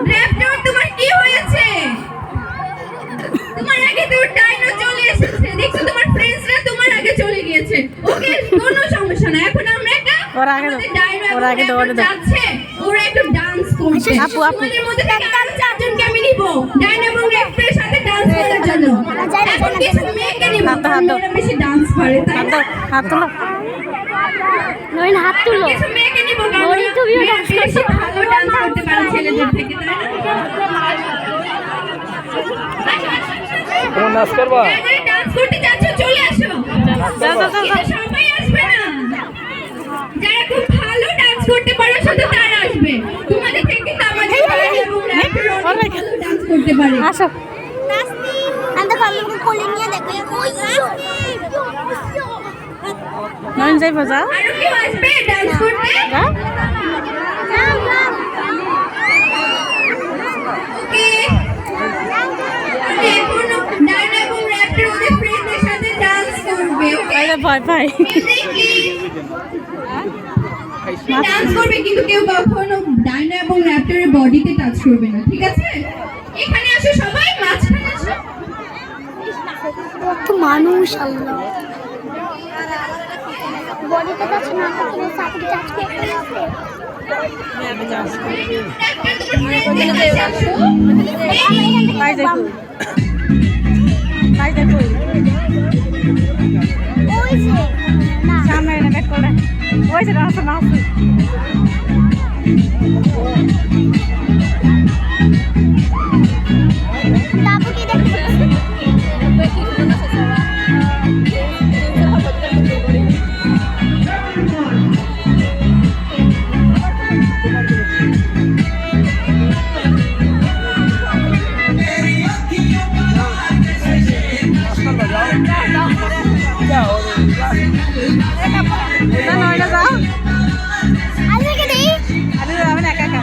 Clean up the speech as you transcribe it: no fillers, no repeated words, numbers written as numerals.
Raptor তোমার কি হয়েছে? তোমার আগে তো ডাইনো চলে এসেছে, দেখছো তোমার ফ্রেন্ডসরা তোমার আগে চলে গিয়েছে। ওকে, কোনো সমস্যা না, এখন আমরা একটা যাচ্ছে, ওরা একটু ডান্স করছে। তোমাদের মধ্যে থেকে আরো 4 জনকে আমি নিব ডাইনো এবং র্যাপটরের সাথে ডান্স করার জন্য। এখন কিছু মেয়েকে নিব, ওরা বেশি ডান্স পারে, তাই না? হাত তুলো, নইন হাত তুলো। কিছু মেয়েকে নিব, কারণ তুমিও বেশি ভালো ডান্স করতে পারো ছেলেদের থেকে, তাই না? তোমরা নাচ করবা? ডান্স করতে যাচ্ছ, চলে আসো। সবাই আসবে না, যারা খুব ভালো ডান্স করতে পারো শুধু তারা আসবে। তোমাদের থেকে তো আমাদের ডান্স করতে পারে। আসো, নইন যাইবো, যা। আরো কেউ আসবে ডান্স করতে? ওকে, এখনো ডাইনো এবং র্যাপটর ওদের ফ্রেন্ডদের সাথে ডান্স করবে। ওকে, ভয় পাই। ডান্স করবে, কিন্তু কেউ কখনো ডাইনো এবং র্যাপটরের বডিতে টাচ করবে না, ঠিক আছে? এখানে আসো সবাই, মাঝখানে আসো। কত মানুষ, আল্লাহ। বডিতে টাচ না করলে সাথে টাচ করতে হবে। ভাই দেখো, ভাই দেখো, ওই যে না সামনে না ব্যাক করে, ওই যে রাস্তা না আছে। তারপর কি দেখো? একা